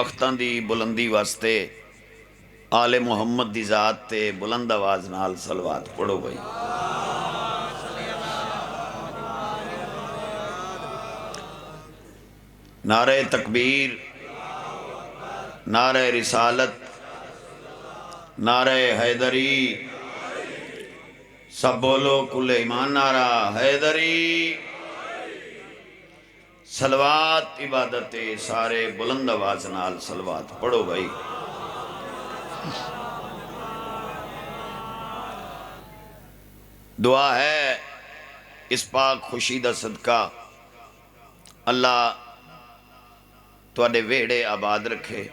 وقتاں دی بلندی واسطے آل محمد دی ذات تے بلند آواز نال صلوات پڑھو بھائی۔ نعرہ تکبیر، نعرہ رسالت، نعرہ حیدری، سب بولو کل ایمان نعرہ حیدری۔ صلوات عبادت سارے بلند آواز نال صلوات پڑھو بھائی۔ دعا ہے اس پاک خوشی دا صدقہ اللہ تواڈے ویڑے آباد رکھے،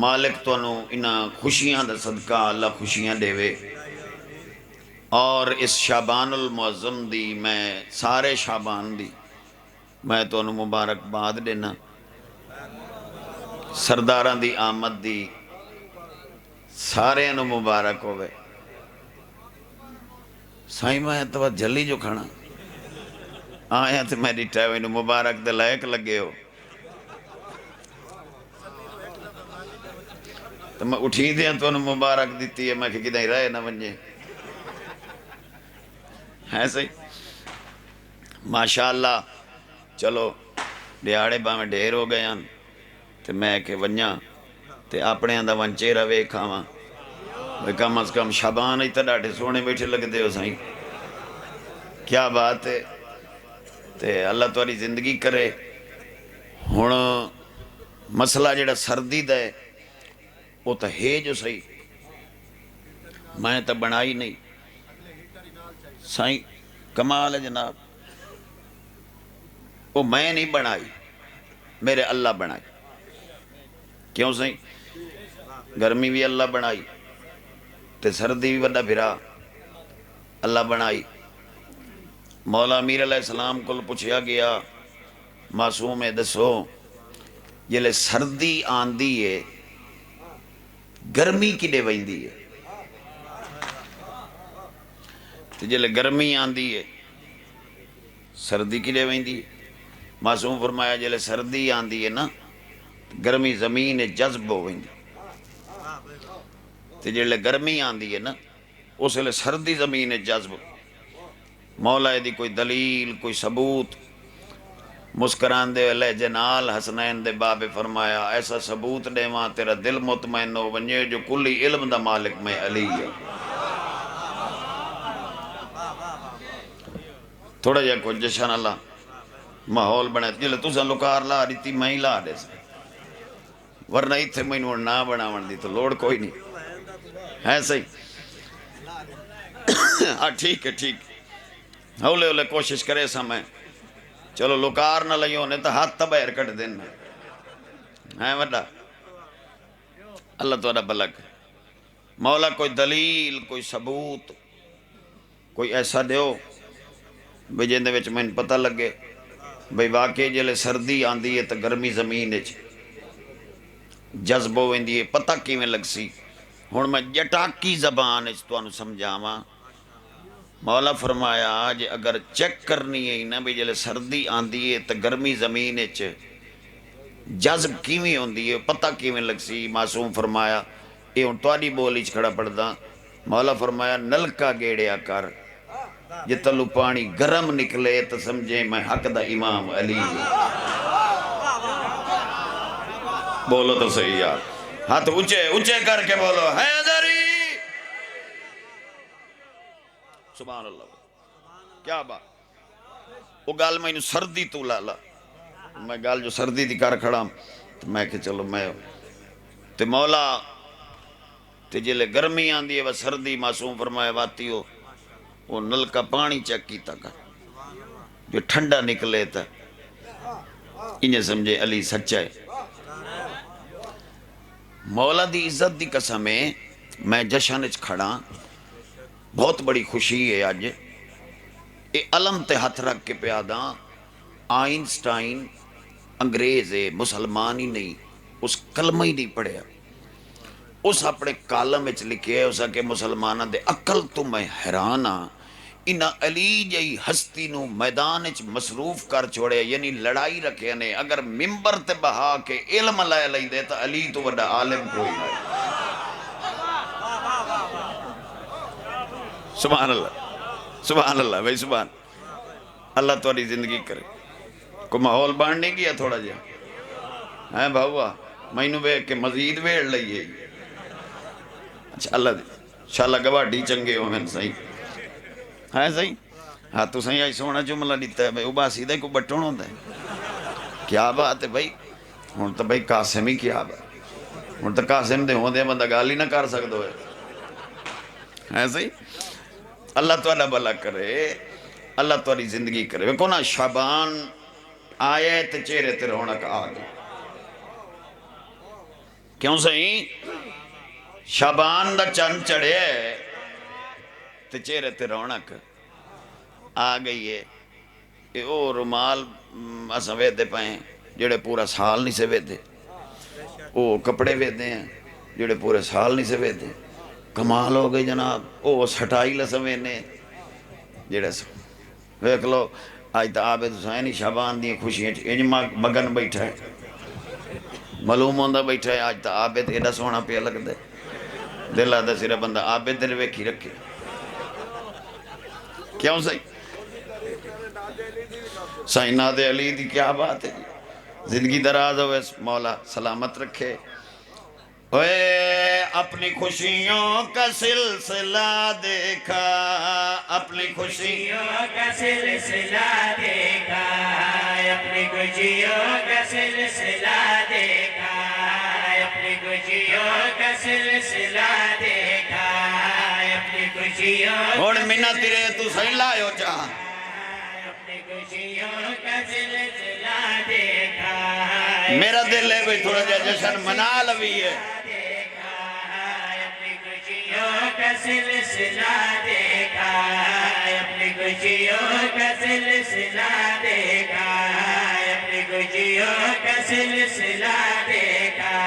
مالک تانوں انہاں خوشیاں دا صدقہ اللہ خوشیاں دے وے، اور اس شعبان المعظم دی میں سارے شعبان دی میں تانوں مبارک باد دینا، سرداراں دی آمد دی سارے انہوں مبارک ہوئے۔ سائیں میں تو جلی جو کھانا آیا تو میں ڈیٹا ہوئے انہوں مبارک دے لائق لگے ہو، تو میں اٹھی دیا تو انہوں مبارک دیتی ہے، میں کہ کدھیں رہے نہ بنجے ہے صحیح ماشاءاللہ۔ چلو دیاڑے باہیں ڈھیر ہو گئے ہیں تو میں کہ ونجا تو اپنے اندہ ونچے روے کھاواں بھئی کم از کم شابان ہی تا ڈاٹے سونے بیٹھے لگتے ہو سائیں، کیا بات ہے۔ تے اللہ تمہاری زندگی کرے۔ ہن مسئلہ جڑا سردی دا ہے وہ تو ہے جو صحیح، میں تو بنائی نہیں سائیں، کمال ہے جناب، وہ میں نہیں بنائی، میرے اللہ بنائی۔ کیوں سائیں؟ گرمی بھی اللہ بنائی تے سردی بھی بڑا بھرا اللہ بنائی۔ مولا امیر علیہ السلام کو پوچھیا گیا معصوم دسو جلے سردی آندی ہے گرمی کدے ویندی ہے، تو جلے گرمی آندی ہے سردی کدے ویندی ہے؟ معصوم فرمایا جلے سردی آندی ہے نا گرمی زمین جذب ہو ویندی، تو جلے گرمی آندی ہے نا اس لئے سردی زمین جذب۔ مولا دی کوئی دلیل کوئی ثبوت؟ مسکران دے علیہ جنال حسنین دے بابے فرمایا ایسا ثبوت دے وہاں تیرا دل مطمئن ہو ونجے جو کلی علم دا مالک میں علی ہے۔ تھوڑا جا کوئی جشن اللہ ماحول بنے جلے تُساں لکار لا دیتی میں ہی لا دے سکتے، ورنہ ہی تھے میں انہوں نہ بناون دی تو لوڑ کوئی نہیں ہے صحیح۔ ٹھیک ہے ٹھیک ہولے ہولے کوشش کرے سا میں چلو لکار نہ لئیوں نے تو ہاتھ تبیر کٹ دینا ہے وڈا اللہ تو بلک۔ مولا کوئی دلیل کوئی ثبوت کوئی ایسا دیو بھئی جن دے وچ میں پتہ لگے بھئی واقعی جلے سردی آندی ہے تو گرمی زمین جذب ہو ویندی ہے، پتہ کیویں لگ سی؟ ہن میں جٹاکی زبان تو انہوں سمجھاواں۔ مولا فرمایا جے اگر چیک کرنی ہے نا بھی جلے سردی آندی ہے تو گرمی زمین جذب کیویں ہوندی ہے پتہ کیویں لگ سی؟ معصوم فرمایا یہ ہن تواڈی بولی چ کھڑا پڑدا۔ مولا فرمایا نلکا گیڑیا کر جے تلو پانی گرم نکلے تو سمجھے میں حق دا امام علی ہوں۔ بولو تو صحیح یار، ہاتھ اونچے اونچے کر کے بولو حیدری، سبحان اللہ، کیا بات۔ وہ گال میں سردی تو لالا میں گال جو سردی دی کر کھڑا تو میں کہ چلو میں تے مولا تے جلے گرمی آندی ہے وہ سردی معصوم فرمایا واتی ہو وہ نل کا پانی چیک کیتا کر جو ٹھنڈا نکلے تا انہیں سمجھے علی سچا ہے۔ مولا دی عزت دی قسمیں میں جشن اچ کھڑا، بہت بڑی خوشی ہے آج اے علم تے ہاتھ رکھ کے پیادا آئنسٹائن انگریز ہے مسلمان ہی نہیں، اس کلمہ ہی نہیں پڑھیا، اس اپنے کالم اچ لکھے ہے اسا کہ مسلمانہ دے عقل تو میں حیران ہاں انہاں علی جئی ہستی نو میدان وچ مصروف کر چھوڑے، یعنی لڑائی رکھے نے، اگر ممبر تے بہا کے علم لے لیندے تا علی تو وڈا عالم کوئی نہ ہے۔ سبحان اللہ، سبحان اللہ بھائی، سبحان اللہ تمہاری زندگی کرے۔ کو ماحول بان نہیں گیا تھوڑا جا ہے بھاؤا، مینوں ویکھ کے مزید ویڑ لئیے۔ اچھا اللہ دے انشاءاللہ گواڈی چنگے ہو میں صحیح ہے صحیح ہاں تو صحیح آئی سونا جملہ دیتا ہے بھائی ابا سیدھے کو بٹون ہوتا ہے۔ کیا بات ہے بھائی، ہوں تو بھائی قاسم ہی کیا بات، ہوں تو قاسم دے ہوں دے بندہ گالی نہ کر سکدو ہے صحیح۔ اللہ تعالیٰ بھلا کرے، اللہ تمہاری زندگی کرے۔ ویکھو نا شعبان آئے تے چہرے تے رونق آ گئی، کیوں صحیح؟ شعبان دا چند چڑھے تے چہرے تے رونق آ گئی ہے۔ اے او رومال اساں ویدے پائیں جڑے پورا سال نہیں سے ویدے، او کپڑے ویدے ہیں جڑے پورے سال نہیں سے ویدے۔ کمال ہو گئی جناب، او سٹائی لسوینے جڑے سو ویکھ لو آج تا عابد حسین شعبان دی خوشیاں انج مگن بیٹھا ہے، معلوم ہوندہ بیٹھا ہے آج تا عابد ایڈا سونا پیا لگ دے، دل آدھا سرہ بندہ عابد دل ویکھی رکھے، کیوں صحیح؟ سائن ناد علی دی کیا بات ہے، زندگی دراز ہوئے مولا سلامت رکھے۔ اوے اپنی خوشیوں کا سلسلہ دیکھا، اپنی خوشیوں کا سلسلہ دیکھا، اپنی خوشیوں کا سلسلہ دیکھا، اپنی خوشیوں کا سلسلہ دیکھا، اپنی خوشیوں اور منہ تیرے تو صحیح لائیو چاہ اپنی خوشیوں کا سلسلہ دیکھا، میرا دل ہے بھئی تھوڑا جا جشن منا لوی ہے۔ اپنی خوشیوں کا سلسلہ دیکھا، اپنی خوشیوں کا سلسلہ دیکھا، اپنی خوشیوں کا سلسلہ دیکھا،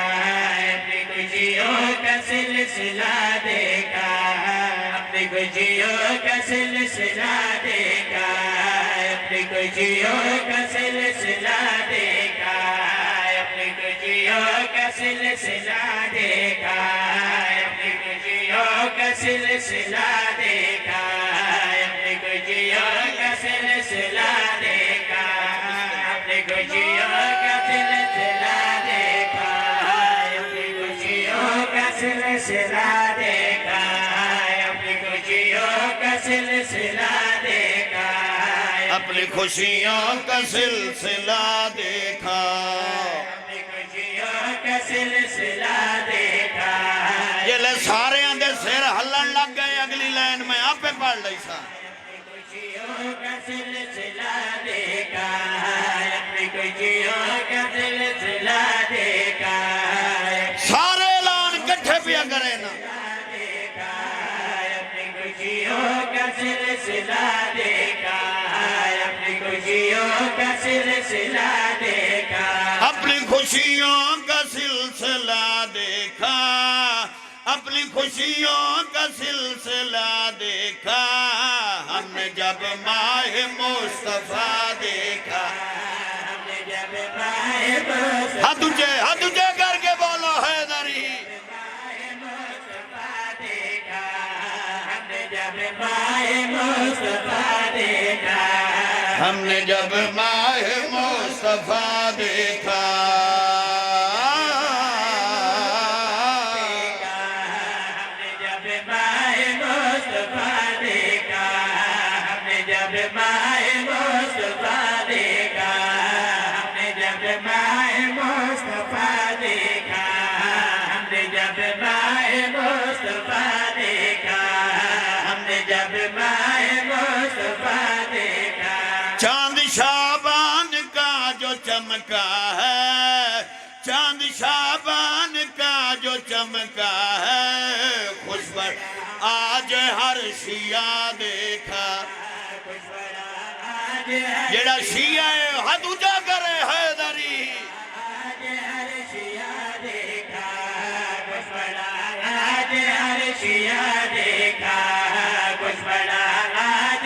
اپنی خوشیوں کا سلسلہ دیکھا، اپنی خوشیوں کا سلسلہ دیکھا، اپنی خوشیوں کا سلسلہ دیکھا، اپنی خوشیوں کا سلسلہ دیکھا، اپنی خوشیوں کا سلسلہ دیکھا، اپنی خوشیوں کا سلسلہ دیکھا، اپنی خوشیوں کا سلسلہ دیکھا، اپنی خوشیوں کا سلسلہ دیکھا، اپنی خوشیوں کا سلسلہ دیکھا، اپنی خوشیوں کا سلسلہ دیکھا، اپنی خوشیوں کا سلسلہ دیکھا، یہ لے سارے اندھے سیر ہلن لگ گئے، اگلی لائن میں آپ پہ پڑھ لئی سا۔ اپنی خوشیوں کا سلسلہ دیکھا، اپنی خوشیوں کا سلسلہ دیکھا، سارے اعلان کٹھے پیا کرے نا، اپنی خوشیوں کا سلسلہ دیکھا، اپنی خوشیوں کا سلسلہ دیکھا، اپنی خوشیوں کا سلسلہ دیکھا، اپنی خوشیوں کا سلسلہ دیکھا، ہم نے جب ماہ مصطفیٰ دیکھا۔ ہم نے جب ماہ مصطفیٰ ہاتھ اونچے کر کے بولو حیدری، دیکھا، ہم نے جب ماہ مصطفیٰ دیکھا، ہم نے جب ماہ مصطفیٰ دیکھا، ہم نے جب ماہ مصطفیٰ دیکھا، ہم نے جب ماہ مصطفیٰ دیکھا، ہم نے جب ماہ مصطفیٰ دیکھا، ہم نے جب ماہ مصطفیٰ دیکھا، ہم نے جب ماہ مصطفیٰ دیکھا، چاند شعبان کا جو چمکا ہے، چاند شعبان کا جو چمکا ہے، خوش پر آج ہر شیعہ دیکھا۔ کچھ بڑا آج ہے جیڑا شیعہ ہے ہاتھ اونچا کرے حیدری، آج ہر شیعہ دیکھا، کچھ بڑا آج ہر شیعہ دیکھا، کچھ بڑا آج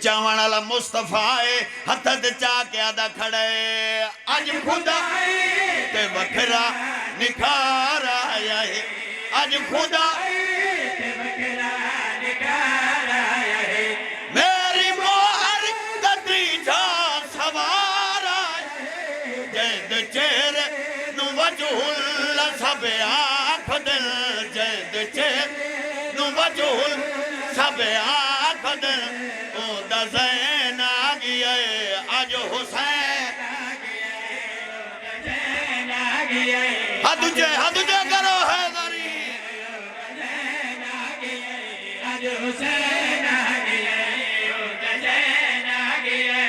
چاون والا مصطفیٰ ہے ہتھ تے چا کے آدھا کھڑے اج خدا تے وکھرا نکھار آیا ہے اج خدا تے وکھرا نکھار آیا ہے میری موہر کتی جا سوار آیا جیند چہرے نو وجہ اللہ سب آنکھ دل جیند چہرے نو وجہ اللہ سب آنکھ دل او دا زین آگئی ہے آج حسین ہاتھ جے کرو حیدری آج حسین آگئی ہے او دا زین آگئی ہے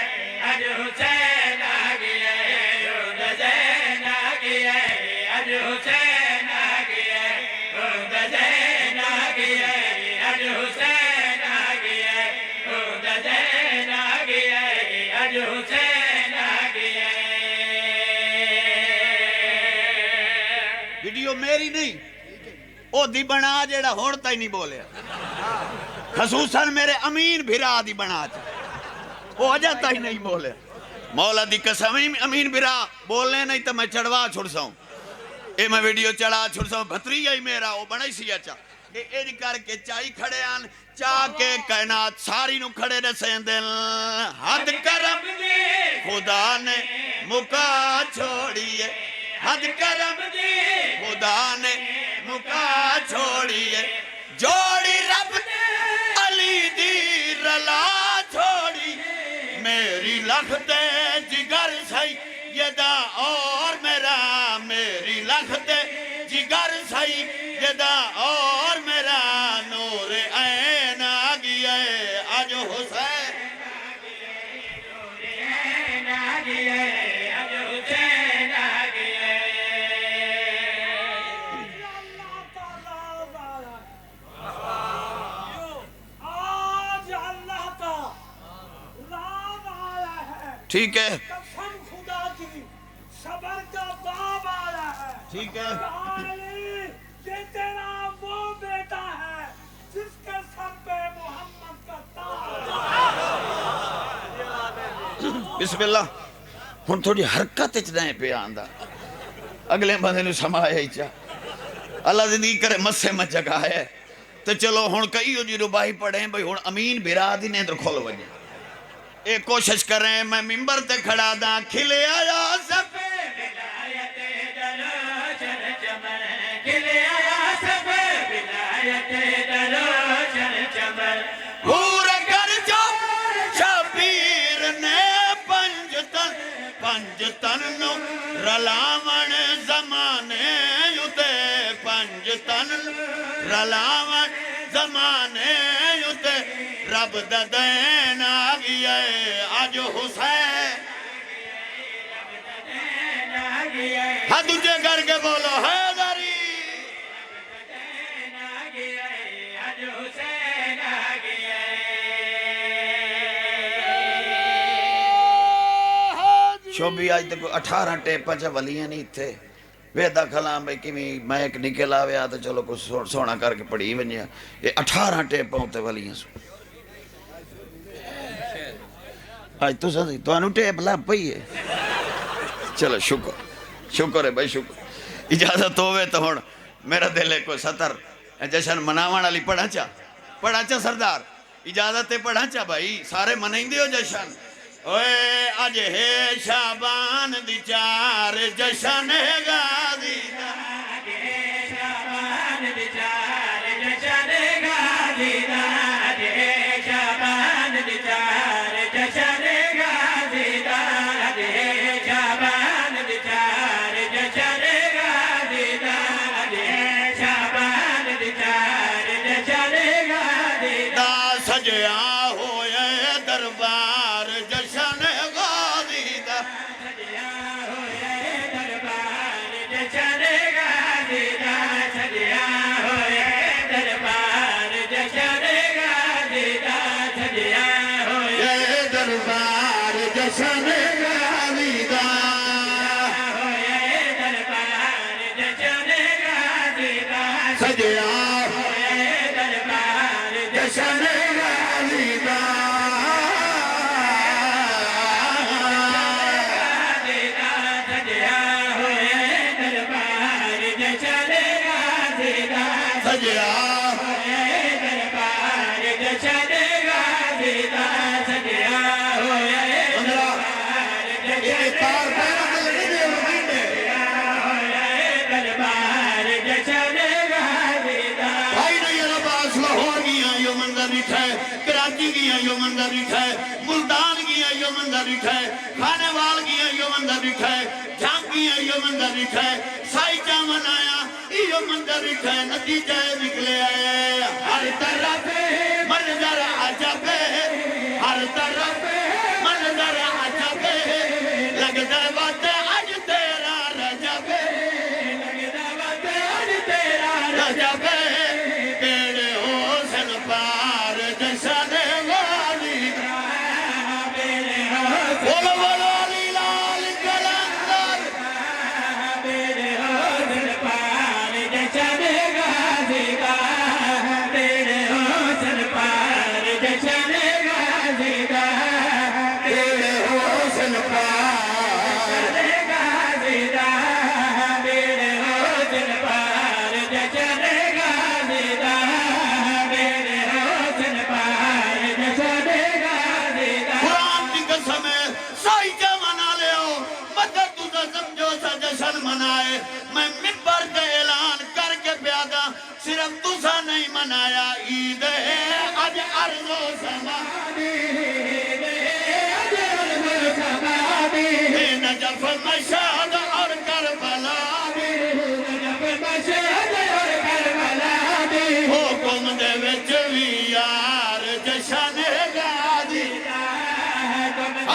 آج حسین آگئی ہے او دا زین آگئی ہے آج حسین آگئی ہے او دا زین آگئی ہے آج حسین آگئی ہے او دا زین آگئی ہے آج حسین آگئی ہے ویڈیو میری نہیں او دی بنا جیڑا ہوڑتا ہی نہیں بولیا خصوصاً میرے امین بھرا دی بنا چا وہ جاتا ہی نہیں بولے مولا دی قسم امین بھرا بولنے نہیں تو میں چڑھوا چھوڑ ساؤں اے میں ویڈیو چڑھا چھوڑ ساؤں بھتری ہی میرا وہ بڑا ہی سی اچھا ایڈ کر کے چاہی کھڑے آن چاہ کے کائنات ساری نو کھڑے رسیں دل حد کرم خدا نے مکا چھوڑیے حد کرم خدا نے مکا چھوڑیے جوڑی رب علی دی رلا چھوڑی میری لخت جگر سیدہ اور میرا میری لخت جگر سیدہ اور میرا نور عین آگئی ہے آج حسین آگئی ہے آج حسین آگئی ہے آج اللہ کا رام آیا ہے ٹھیک ہے قسم خدا کی صبر کا باب آیا ہے ٹھیک ہے علی یہ تیرا وہ بیٹا ہے جس کے سر پہ محمد کا تاج بسم اللہ ہن تھوڑی حرکت اچھنے پہ آندہ اگلے بندے نو سمایا ہی چاہ اللہ زندگی کرے مسے میں جگہ ہے تو چلو ہن کئی ہو جی ربائی پڑھیں بھئی ہن امین بھرا دی نیندر کھولو وجہ ایک کوشش کریں میں ممبر تے کھڑا دا کھلے آیا سب ولایت دلوچن چمن کھلے آیا سب ولایت دلوچن چمن پورا کر جو شبیر نے پنج تن نو رلاون زمانے یوتے پنج تن رلاون زمانے یوتے رب دا دین آگئی ہے آج حسین ہاں تجھے کر کے بولو حیدری آج حسین آگئی ہے شوبی آج تک 18 ٹیپا چا ولیاں نہیں تھے ویدہ کھلام بھئی کمی میں ایک نکل آویا تو چلو کچھ سونا کر کے پڑھی ونیا یہ 18 ٹیپا ہوتے ولیاں سو آج تو ساتھ تو انو ٹیپ لاب پئی ہے چلو شکر ہے بھائی شکر اجازت ہوئے تو ہون میرا دل ہے کوئی ستر جشن مناوان علی پڑھا چا سردار اجازت ہے پڑھا چا بھائی سارے منائیں دیو جشن اوے آج ہے شابان دی چار جشن غازی دا شابان بچار جشن غازی دا شابان بچار جشن غازی دا شابان بچار جشن غازی دا شابان بچار جشن غازی دا دا سجیا ہوئے دربار جشن غازی دا سجیا ہوئے دربار جشن غازی دا سجیا ہوئے دربار جشن غازی دا سجیا ہوئے یہ دربار جشن غازی دا ہوئے دربار جشن غازی دا سجیا ہوئے دربار جشن غازی دا منظر دکھا ہے ملتان گیا یہ منظر دکھا ہے کھانے وال گیا یہ منظر دکھا ہے جھانک گیا یہ منظر دکھا ہے سائی چامن آیا یہ منظر دکھا ہے نتیجہ نکلے آئے ہر طرف منظر عجب ہر طرف منظر عجب لگتا بات آج تیرا رجب لگتا بات آج تیرا رجب تیرے حسن پار جشن والی بولو بولو علی لال کلندر میرے حسن پار جشن غازی کا میرے حسن پار جشن غازی کا تیرے حسن پار غازی کا میرے حسن پار جشن غازی کا میرے حسن پار جشن غازی کا قرآن کی قسم ہے سائی کیا منا لے ہو مدد تُجھا سمجھو سا جشن منائے میں ممبر کا اعلان کر کے پیادا صرف تُجھا نہیں منایا عید ہے آج عرض و سما نجف مشہد اور کربلا حکم دے وچ وی یار جشن غازی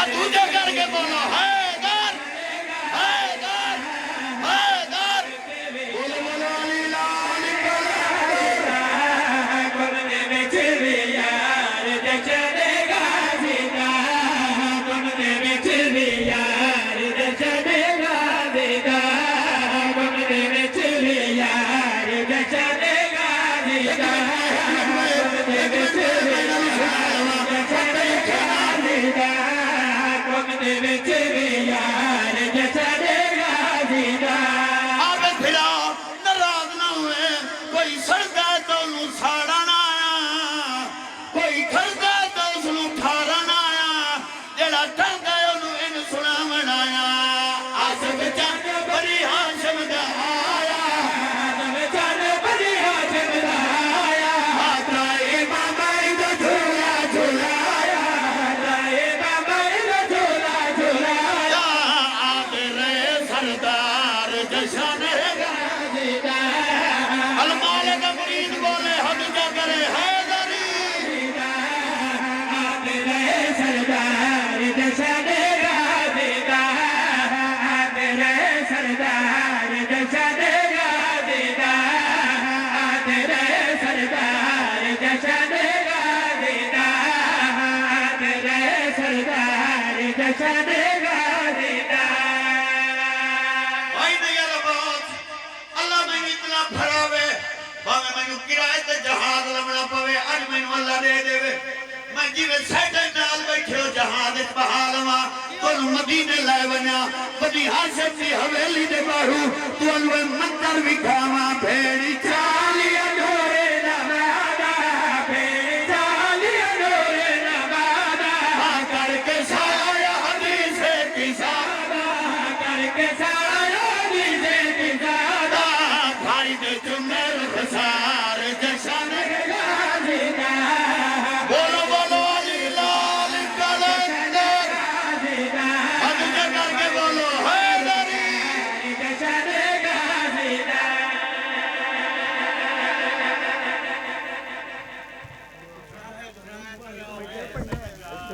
دوجہ کر کے بولو حیدر حیدر حیدر بولو بولو علی لال آگے پھرا ناراض نہ ہوئے کوئی سڑکا تو انہوں ساڑا نہ آیا کوئی کھڑکا تو اس نوں ٹھارا نہ آیا جڑا ٹھڑکا انہوں ان سنا منایا آسف چاند بری ہاشم دا آیا آترائے بابائی دا جھولا جھولایا آگے رہے سردار جشن غازی کا المالک مرید بولے ہم کیا کرے حیدری سردار جشن غازی کا تیرے سردار جشن غازی کا تیرے سردار جشن غازی کا تیرے سردار جشن غازی کا بھائی نہیں ہے بہت اللہ میں اتنا بھراوے باوے میں کرائے تے جہاز لمنا پوے اج میں اللہ دے دے میں جیوے سیٹے نال بیٹھے ہو جہاز اس بحال ماں تو مدینے لائے ونیا بنی ہاشم دی حویلی دے باہو تو انوے منظر بھی کھاواں بھیڑی چاہ